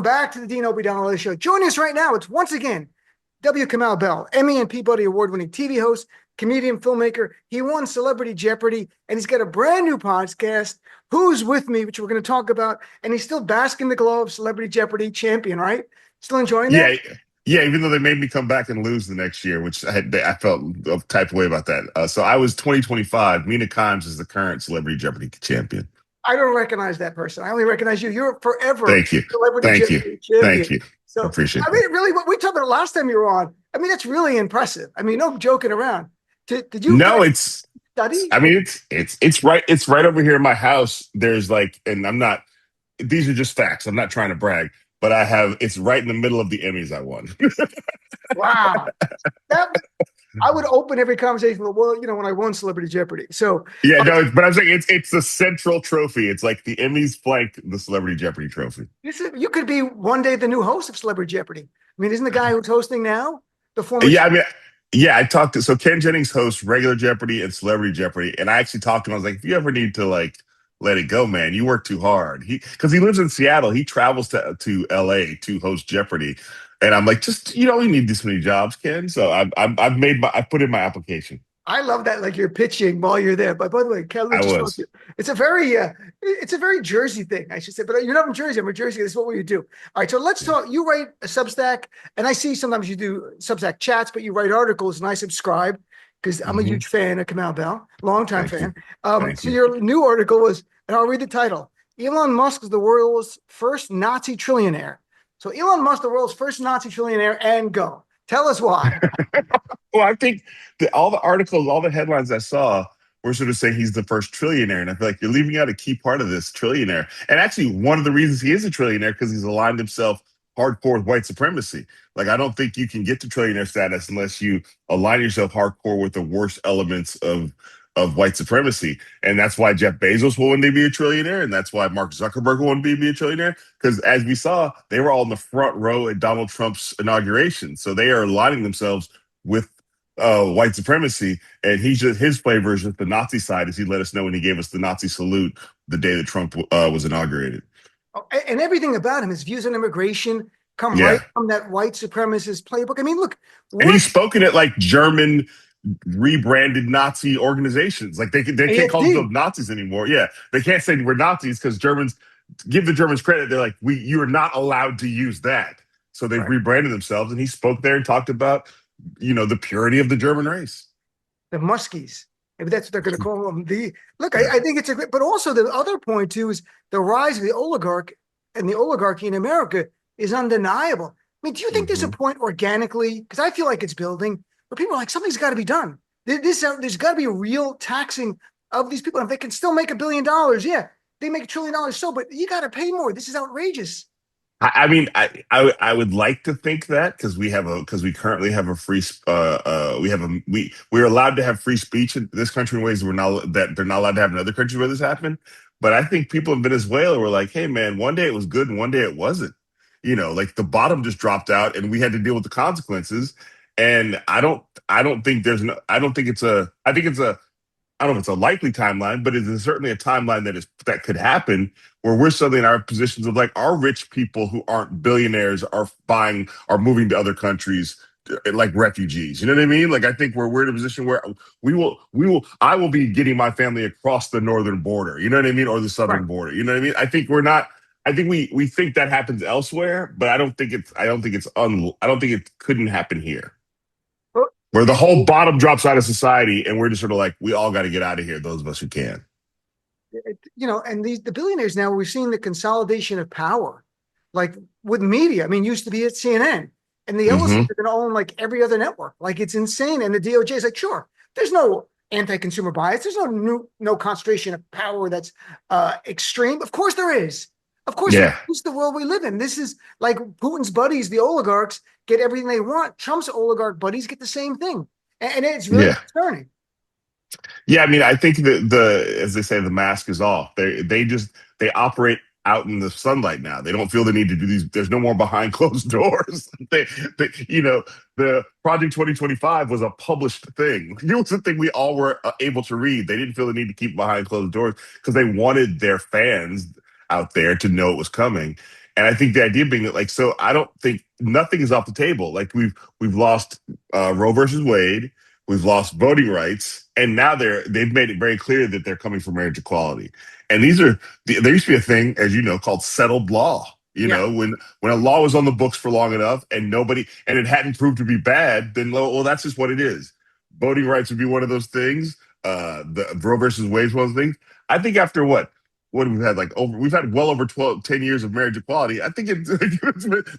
Back to the Dean Obeidallah show. Joining us right now, it's once again W.Kamau Bell, Emmy and Peabody Award-winning TV host, comedian, filmmaker. He won Celebrity Jeopardy, and he's got a brand new podcast, Who's With Me, which we're going to talk about. And he's still basking in the glow of Celebrity Jeopardy champion, right? Still enjoying that? Yeah, yeah. Even though they made me come back and lose the next year, which I felt a type of way about that. So I was 2025. Mina Kimes is the current Celebrity Jeopardy champion. I don't recognize that person. I only recognize you. You're forever Thank you, Celebrity thank you, Jeopardy thank champion. you. I So, appreciate I that. mean, really, what we talked about last time you were on, I mean, that's really impressive. I mean, no joking around. Did you No, guys it's. study? I mean, it's right over here in my house. There's like, and I'm not. These are just facts. I'm not trying to brag, but I have. It's right in the middle of the Emmys I won. Wow. That I would open every conversation with, well, when I won Celebrity Jeopardy. So, Yeah, uh, no, but I'm saying it's the central trophy. It's like the Emmys flank the Celebrity Jeopardy trophy. you could be one day the new host of Celebrity Jeopardy. I mean, isn't the guy who's hosting now the former Yeah, champ? I mean, yeah, I talked to Ken Jennings hosts regular Jeopardy and Celebrity Jeopardy, and I actually talked to him. I was like, if you ever need to like let it go, man, you work too hard. Because he lives in Seattle, he travels to L.A. to host Jeopardy, and I'm like, just you don't need this many jobs, Ken. So I put in my application. I love that, like you're pitching while you're there. But by the way, Kelly I just spoke to was. you. It's a very Jersey thing, I should say. But you're not from Jersey. I'm from Jersey. This is what you do. All right. So let's Yeah. talk. You write a Substack, and I see sometimes you do Substack chats, but you write articles, and I subscribe because I'm a Hmm. huge fan of Kamau Bell, longtime Thank you, fan. thank So you. your new article was, and I'll read the title: Elon Musk is the world's first Nazi trillionaire. So Elon Musk, the world's first Nazi trillionaire, and go. Tell us why. Well, I think all the articles, all the headlines I saw were sort of saying he's the first trillionaire. And I feel like you're leaving out a key part of this trillionaire. And actually, one of the reasons he is a trillionaire because he's aligned himself hardcore with white supremacy. Like, I don't think you can get to trillionaire status unless you align yourself hardcore with the worst elements of white supremacy. And that's why Jeff Bezos will one day be a trillionaire. And that's why Mark Zuckerberg will one day be a trillionaire. Because as we saw, they were all in the front row at Donald Trump's inauguration. So they are aligning themselves with white supremacy, and his flavor is just the Nazi side, as he let us know when he gave us the Nazi salute the day that Trump was inaugurated. Oh, and everything about him, his views on immigration, come right Yeah, from that white supremacist playbook. I mean, look, and we're he's spoken at like German rebranded Nazi organizations. Like they can't call AFD, themselves Nazis anymore. Yeah, they can't say we're Nazis because Germans give the Germans credit. They're like you are not allowed to use that. So they've right? rebranded themselves, and he spoke there and talked about the purity of the German race. The Muskies. Maybe that's what they're going to call them. The look, I think it's a great, but also the other point too is the rise of the oligarch and the oligarchy in America is undeniable. I mean, do you think there's a Hmm. point organically? Because I feel like it's building, where people are like, something's got to be done. There's got to be a real taxing of these people. If they can still make $1 billion, yeah, they make $1 trillion. So, but you got to pay more. This is outrageous. I mean, I would like to think that because we currently have a free we have a we're allowed to have free speech in this country in ways that they're not allowed to have in other countries where this happened. But I think people in Venezuela were like, hey man, one day it was good and one day it wasn't. Like the bottom just dropped out and we had to deal with the consequences. And I don't think I think it's a I don't know if it's a likely timeline, but it is certainly a timeline that could happen where we're suddenly in our positions of like our rich people who aren't billionaires are moving to other countries like refugees. You know what I mean? Like I think we're in a position where I will be getting my family across the northern border. You know what I mean? Or the Right. southern border. You know what I mean? I think we're not. I think we think that happens elsewhere, but I don't think it couldn't happen here Well, where the it, whole bottom drops out of society and we're just sort of like we all got to get out of here, those of us who can. and the billionaires now, we're seeing the consolidation of power, like with media. I mean, used to be at CNN, and the Ellisons Hmm. are going to own like every other network. Like it's insane. And the DOJ is like, sure, there's no anti-consumer bias. There's no concentration of power that's extreme. Of course there is. Of course, Yeah, this is the world we live in. This is like Putin's buddies, the oligarchs, get everything they want. Trump's oligarch buddies get the same thing, and it's really yeah, concerning. yeah. I mean, I think that as they say, the mask is off. They operate out in the sunlight now. They don't feel the need to do these. There's no more behind closed doors. The Project 2025 was a published thing. It was the thing we all were able to read. They didn't feel the need to keep behind closed doors because they wanted their fans out there to know it was coming. And I think the idea being that, like, so I don't think nothing is off the table. Like we've lost Roe versus Wade, we've lost voting rights, and now they've made it very clear that they're coming for marriage equality. And there used to be a thing, as you know, called settled law. Yeah. When a law was on the books for long enough and it hadn't proved to be bad, then well, that's just what it is. Voting rights would be one of those things. The Roe versus Wade is one of those things. I think after what we've had we've had well over 10 years of marriage equality. I think there's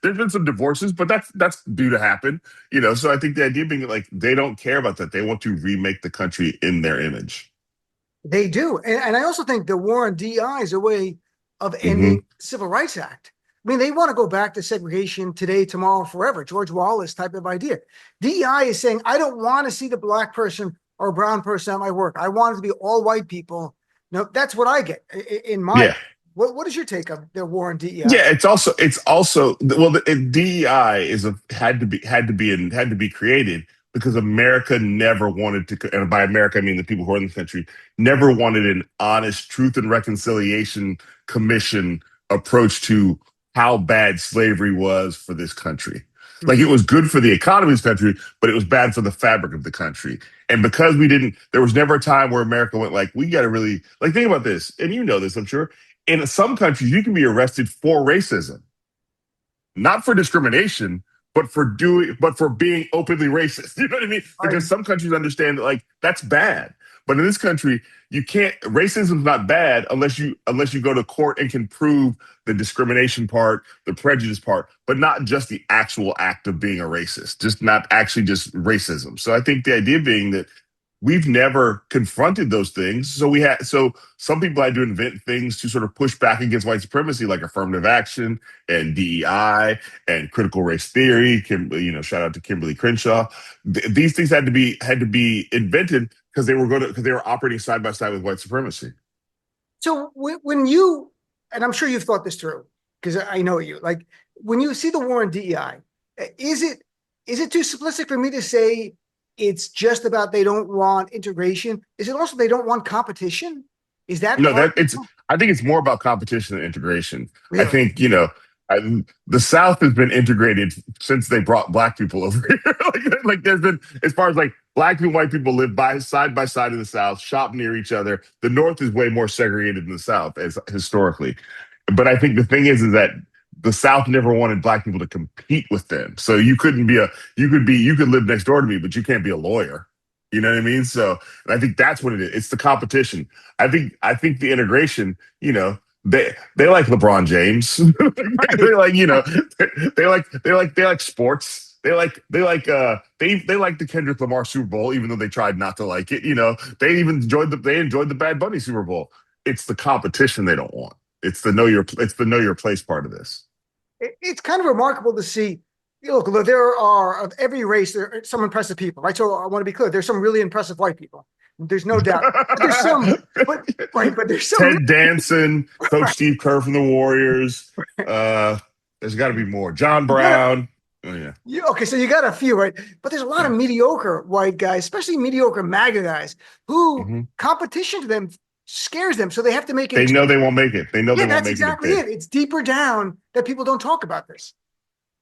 been some divorces, but that's due to happen. So I think the idea being that, like, they don't care about that. They want to remake the country in their image. They do. And I also think the war on DEI is a way of ending Mm-hmm. the Civil Rights Act. I mean, they want to go back to segregation today, tomorrow, forever. George Wallace type of idea. DEI is saying, I don't want to see the black person or brown person at my work. I want it to be all white people. No, that's what I get in my. Yeah. What is your take of the war on DEI? Yeah, it's also well, the DEI had to be created because America never wanted to, and by America I mean the people who are in the country, never wanted an honest Truth and Reconciliation Commission approach to how bad slavery was for this country. Like, it was good for the economy of this country, but it was bad for the fabric of the country. And because there was never a time where America went, like, we got to really, like, think about this, and you know this, I'm sure. In some countries, you can be arrested for racism, not for discrimination, but for being openly racist. You know what I mean? Because some countries understand that, like, that's bad. But in this country, you can't. Racism's not bad unless you go to court and can prove the discrimination part, the prejudice part, but not just the actual act of being a racist. Just not actually just racism. So I think the idea being that we've never confronted those things. So some people had to invent things to sort of push back against white supremacy, like affirmative action and DEI and critical race theory. Shout out to Kimberly Crenshaw. These things had to be invented because they were operating side by side with white supremacy. So when you, and I'm sure you've thought this through, because I know you, like, when you see the war on DEI, is it too simplistic for me to say it's just about they don't want integration? Is it also they don't want competition? Is that No, I think it's more about competition than integration. Really? I think, the South has been integrated since they brought black people over here. like there's been, as far as, like, black people and white people live side by side in the South, shop near each other. The North is way more segregated than the South, as historically. But I think the thing is that the South never wanted black people to compete with them. So you could live next door to me, but you can't be a lawyer. You know what I mean? So, and I think that's what it is. It's the competition. I think the integration, they like LeBron James. They like sports. They like the Kendrick Lamar Super Bowl, even though they tried not to like it. They enjoyed the Bad Bunny Super Bowl. It's the competition they don't want. It's the know your place part of this. It's kind of remarkable to see. Look, there are, of every race, there are some impressive people, right? So I want to be clear. There's some really impressive white people. There's no doubt. But there's some, but there's some. Ted Danson, Coach Steve Kerr from the Warriors. There's got to be more. John Brown. Oh, yeah. Okay, so you got a few, right? But there's a lot of mediocre white guys, especially mediocre MAGA guys, who competition to them scares them. So they have to make it. They know they won't make it. They know they won't make it. That's exactly it. It's deeper down that people don't talk about this.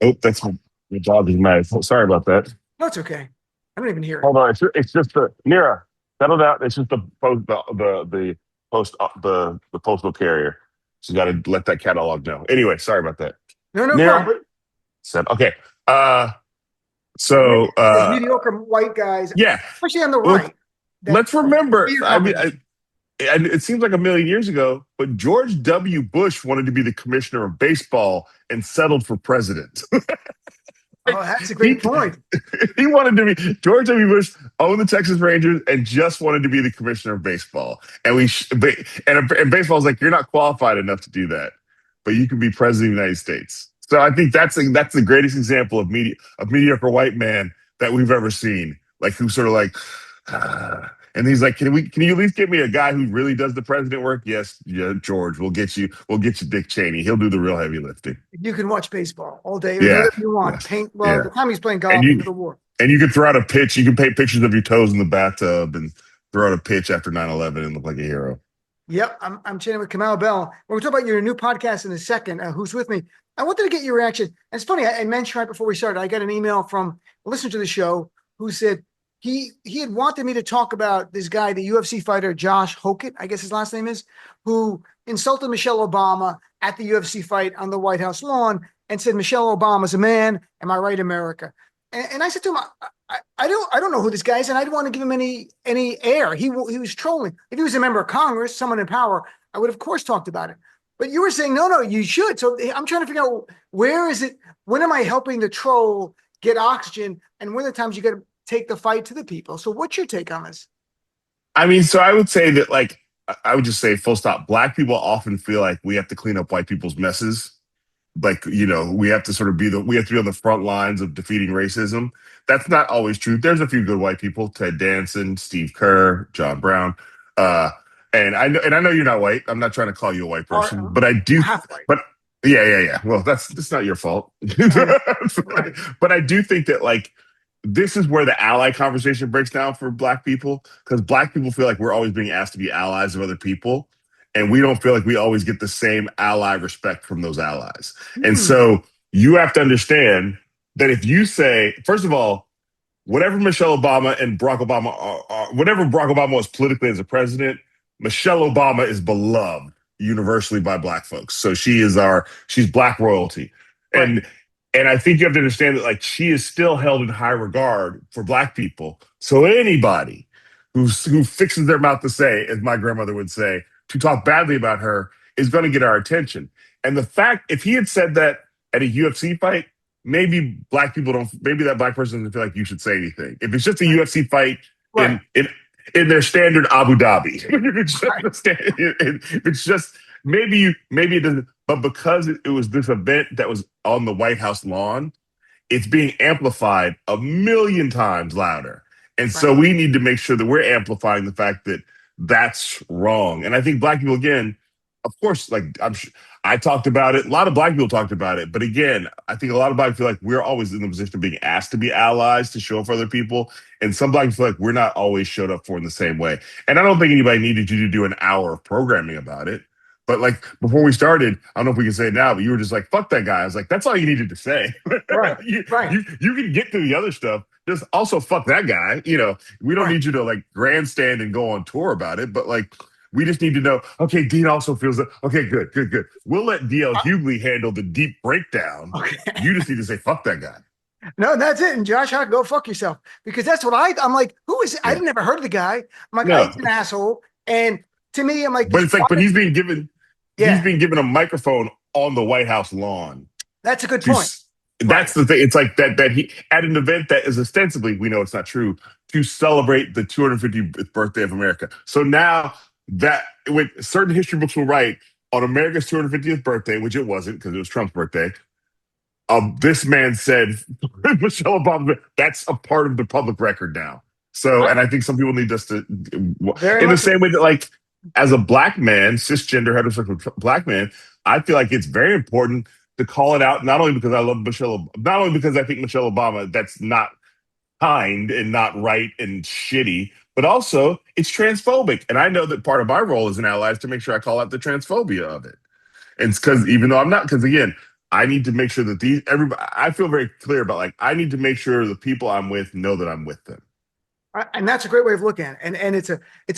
Oh, that's my dog is mad. Sorry about that. No, it's okay. I don't even hear it. Hold on. It's just the Nira. Settle down. It's just the postal carrier. She's got to let that catalog know. Anyway, sorry about that. No Nira, problem. Okay. Mediocre white guys. Yeah. Especially on the right. Let's remember. It seems like a million years ago, but George W. Bush wanted to be the commissioner of baseball and settled for president. Oh, that's a great point. He wanted to be. George W. Bush owned the Texas Rangers and just wanted to be the commissioner of baseball. And baseball's like, you're not qualified enough to do that, but you can be president of the United States. So I think that's the greatest example of mediocre white man that we've ever seen. Like, who's sort of like. And he's like, can you at least get me a guy who really does the president work? Yes, yeah, George, we'll get you Dick Cheney. He'll do the real heavy lifting. You can watch baseball all day, whatever you want. Paint. Well, the time he's playing golf into the war. And you can throw out a pitch. You can paint pictures of your toes in the bathtub and throw out a pitch after 9/11 and look like a hero. Yep, I'm chatting with Kamau Bell. We're going to talk about your new podcast in a second. Who's with me? I wanted to get your reaction. And it's funny, I mentioned right before we started, I got an email from a listener to the show who said he had wanted me to talk about this guy, the UFC fighter Josh Hokett, I guess his last name is, who insulted Michelle Obama at the UFC fight on the White House lawn and said Michelle Obama's a man. Am I right, America? And I said to him, I don't know who this guy is, and I didn't want to give him any air. He was trolling. If he was a member of Congress, someone in power, I would of course talked about it. But you were saying no, you should. So I'm trying to figure out where is it? When am I helping the troll get oxygen? And when are the times you got to take the fight to the people? So what's your take on this? I mean, so I would say that, like, I would just say full stop. Black people often feel like we have to clean up white people's messes. Like, we have to sort of we have to be on the front lines of defeating racism. That's not always true. There's a few good white people: Ted Danson, Steve Kerr, John Brown. Uh, and I know you're not white. I'm not trying to call you a white person, Or but I do. halfway. But yeah. Well, that's not your fault. I know. Right. But I do think that, like, this is where the ally conversation breaks down for black people, because black people feel like we're always being asked to be allies of other people, and we don't feel like we always get the same ally respect from those allies. And Hmm. so you have to understand that if you say, first of all, whatever Michelle Obama and Barack Obama whatever Barack Obama was politically as a president, Michelle Obama is beloved universally by black folks. So she's black royalty. Right. And I think you have to understand that, like, she is still held in high regard for black people. So anybody who fixes their mouth to say, as my grandmother would say, to talk badly about her is going to get our attention. And the fact, if he had said that at a UFC fight, maybe that black person doesn't feel like you should say anything. If it's just a Right. UFC fight Right. in their standard Abu Dhabi, Right. it's just maybe it doesn't. But because it was this event that was on the White House lawn, it's being amplified a million times louder. And Right. so we need to make sure that we're amplifying the fact that that's wrong. And I think black people, again, of course, like, I talked about it. A lot of black people talked about it. But again, I think a lot of black people feel like we're always in the position of being asked to be allies, to show up for other people. And some black people feel like we're not always showed up for in the same way. And I don't think anybody needed you to do an hour of programming about it. But, like, before we started, I don't know if we can say it now, but you were just like, fuck that guy. I was like, that's all you needed to say. Right. you, Right. you can get to the other stuff. Just also fuck that guy. We don't Right. need you to, like, grandstand and go on tour about it. But, like, we just need to know, okay, Dean also feels that. Okay, good. We'll let DL Hughley handle the deep breakdown. Okay. You just need to say, fuck that guy. No, that's it. And Josh, go fuck yourself, because that's what I'm like, who is it? Yeah. I've never heard of the guy. I'm like, No. he's an asshole. And to me, I'm like, But it's like, but he's being given yeah, a microphone on the White House lawn. that's a good point. That's the thing. It's like that he at an event that is ostensibly, we know it's not true, to celebrate the 250th birthday of America. So now that when certain history books will write on America's 250th birthday, which it wasn't because it was Trump's birthday, this man said Michelle Obama. That's a part of the public record now. So, and I think some people need us to, Very in the much. same way that, like, as a black man, cisgender heterosexual black man, I feel like it's very important to call it out. Not only because I love not only because I think Michelle Obama, that's not kind and not right and shitty, but also it's transphobic. And I know that part of my role as an ally is to make sure I call out the transphobia of it. And it's because, even though I'm not, because again, I need to make sure that everybody, I feel very clear about, like, I need to make sure the people I'm with know that I'm with them. And that's a great way of looking at it. And it's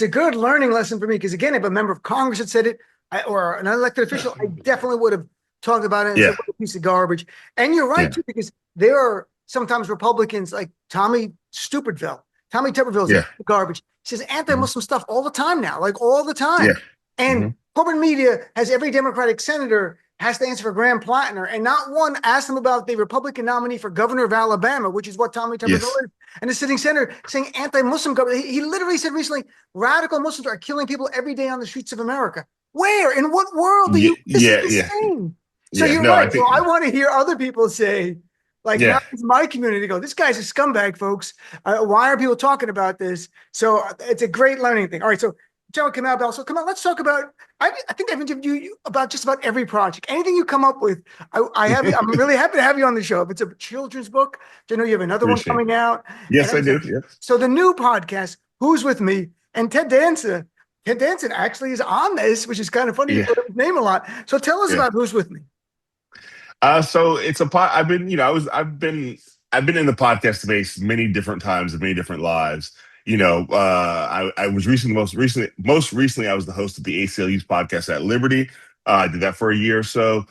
a good learning lesson for me, because again, if a member of Congress had said it, or an elected official, I definitely would have talked about it and said, what a piece of garbage. And you're right, too, because there are sometimes Republicans like Tommy Tuberville's garbage. He says anti-Muslim stuff all the time now, like all the time. And corporate media has every Democratic senator has to answer for Graham Plattner, and not one asked him about the Republican nominee for governor of Alabama, which is what Tommy Tuberville is, and the sitting senator saying anti-Muslim government. He literally said recently, radical Muslims are killing people every day on the streets of America. Where? In what world do you? This is insane. So you're right. So I want to hear other people say, like, not my community, go, this guy's a scumbag, folks. Why are people talking about this? So it's a great learning thing. All right, so Kamau Bell. So come on, let's talk about. I think I've interviewed you about just about every project. Anything you come up with, I'm really happy to have you on the show. If it's a children's book, I know you have another one coming out. Yes, I do. Yes. So the new podcast, Who's With Me, and Ted Danson Ted Danson actually is on this, which is kind of funny. You Yeah, put up his name a lot. So tell us yeah. about Who's With Me. So it's a pod. I've been, I've been in the podcast space many different times and many different lives. I was most recently, I was the host of the ACLU's podcast at Liberty. I did that for a year or so.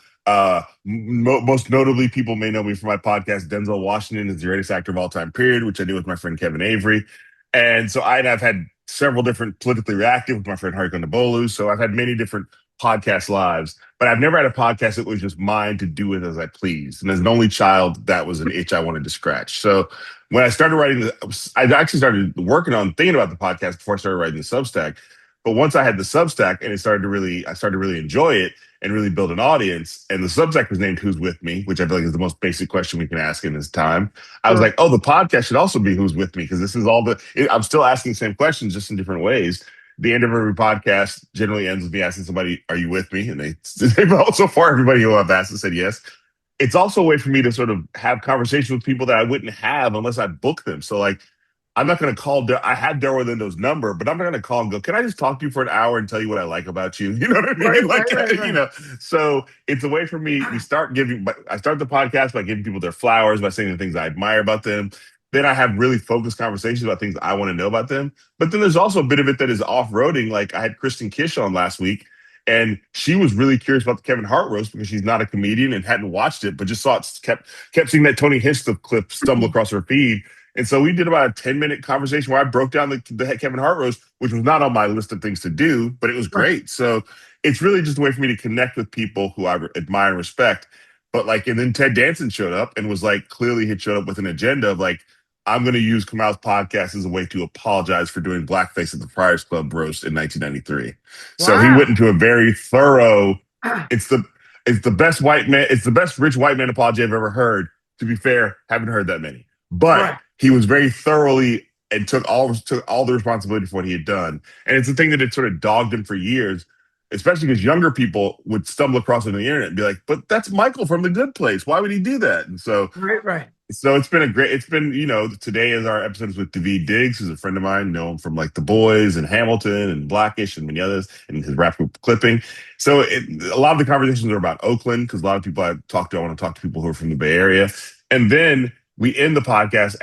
Most notably, people may know me from my podcast. Denzel Washington is the greatest actor of all time, period, which I do with my friend Kevin Avery. And so I've had several different politically reactive with my friend Harry Kondabolu. So I've had many different podcast lives, but I've never had a podcast that was just mine to do with as I pleased. And as an only child, that was an itch I wanted to scratch. So when I started I actually started working on thinking about the podcast before I started writing the Substack. But once I had the Substack and I started to really enjoy it and really build an audience. And the Substack was named Who's With Me, which I feel like is the most basic question we can ask in this time. I was Sure. like, oh, the podcast should also be Who's With Me, because this is I'm still asking the same questions just in different ways. The end of every podcast generally ends with me asking somebody, "Are you with me?" And they've so far everybody who I've asked has said yes. It's also a way for me to sort of have conversations with people that I wouldn't have unless I book them. So like, I'm not going to call. I had Daryl Lindo's number, but I'm not going to call and go, "Can I just talk to you for an hour and tell you what I like about you?" You know what I Right, mean? Like, right. So it's a way for me. I start the podcast by giving people their flowers, by saying the things I admire about them. Then I have really focused conversations about things I want to know about them. But then there's also a bit of it that is off-roading. Like I had Kristen Kish on last week, and she was really curious about the Kevin Hart roast because she's not a comedian and hadn't watched it, but just saw it, kept seeing that Tony Hinchcliffe clip stumble across her feed. And so we did about a 10-minute conversation where I broke down the Kevin Hart roast, which was not on my list of things to do, but it was Right. great. So it's really just a way for me to connect with people who I admire and respect. But like, and then Ted Danson showed up and was like, clearly he showed up with an agenda of like, I'm going to use Kamau's podcast as a way to apologize for doing blackface at the Friars Club roast in 1993. So he Wow. went into a very thorough. It's the it's the best white man. It's the best rich white man apology I've ever heard. To be fair, haven't heard that many. But Right. he was very thoroughly and took all the responsibility for what he had done. And it's a thing that had sort of dogged him for years, especially because younger people would stumble across it on the internet and be like, "But that's Michael from The Good Place. Why would he do that?" And Right. so it's been, today is our episodes with David Diggs, who's a friend of mine, know him from like The Boys and Hamilton and Blackish and many others, and his rap group Clipping. So a lot of the conversations are about Oakland because a lot of people I want to talk to people who are from the Bay Area. And then we end the podcast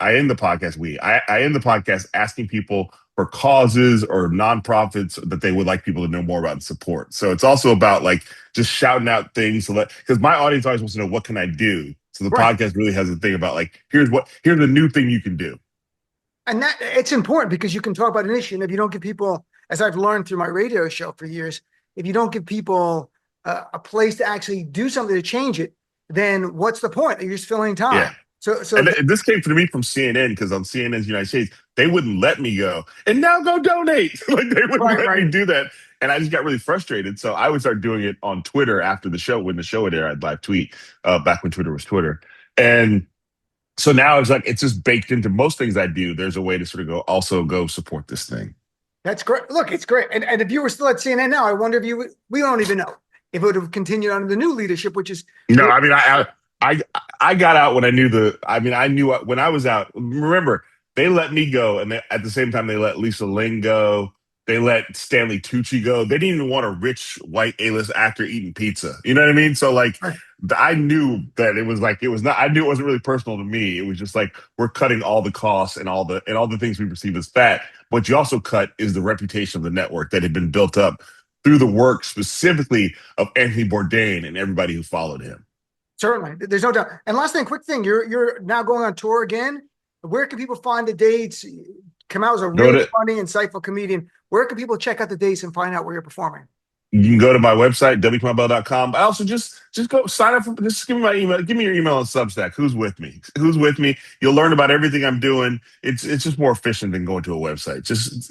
I end the podcast asking people for causes or nonprofits that they would like people to know more about and support. So it's also about like just shouting out things because my audience always wants to know, what can I do? So the Right. podcast really has a thing about like, here's a new thing you can do. And that it's important because you can talk about an issue. And if you don't give people, as I've learned through my radio show for years, if you don't give people a place to actually do something to change it, then what's the point? You're just filling time. Yeah. So And this came to me from CNN because on CNN's United States, they wouldn't let me go. And now go donate. Like they wouldn't let right. me do that. And I just got really frustrated. So I would start doing it on Twitter after the show. When the show would air, I'd live tweet back when Twitter was Twitter. And so now it's just baked into most things I do. There's a way to sort of go support this thing. That's great. Look, it's great. And if you were still at CNN now, I wonder if we don't even know if it would have continued under the new leadership, which is No, I mean, I got out when I knew I knew when I was out. Remember, they let me go, and at the same time, they let Lisa Ling go. They let Stanley Tucci go. They didn't even want a rich white A-list actor eating pizza. You know what I mean? So like, right. I knew that it was not. I knew it wasn't really personal to me. It was just like we're cutting all the costs and all the things we perceive as fat. What you also cut is the reputation of the network that had been built up through the work specifically of Anthony Bourdain and everybody who followed him. Certainly. There's no doubt. And last thing, quick thing, you're now going on tour again. Where can people find the dates? Kamau's a Go really to funny, insightful comedian. Where can people check out the dates and find out where you're performing? You can go to my website, W.Kamau.com. I also just go sign up just give me my email. Give me your email on Substack. Who's with me? Who's with me? You'll learn about everything I'm doing. It's just more efficient than going to a website. Just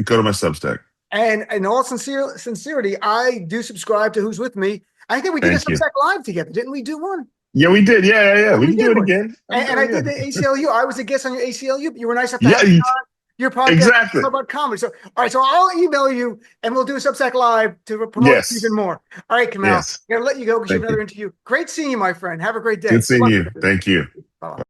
go to my Substack. And in all sincerity, I do subscribe to Who's With Me. I think we did a Thank you. Substack Live together. Didn't we do one? Yeah, we did. Yeah. We can do it one. again. And I did the ACLU. I was a guest on your ACLU. You were nice enough to Yeah, have me on your podcast exactly. about comedy. So, all right. So I'll email you and we'll do a Substack Live to promote Yes. even more. All right, Kamau. Yes. I'm going to let you go because you have Thank another you. interview. Great seeing you, my friend. Have a great day. Good seeing you. Thank you. Bye.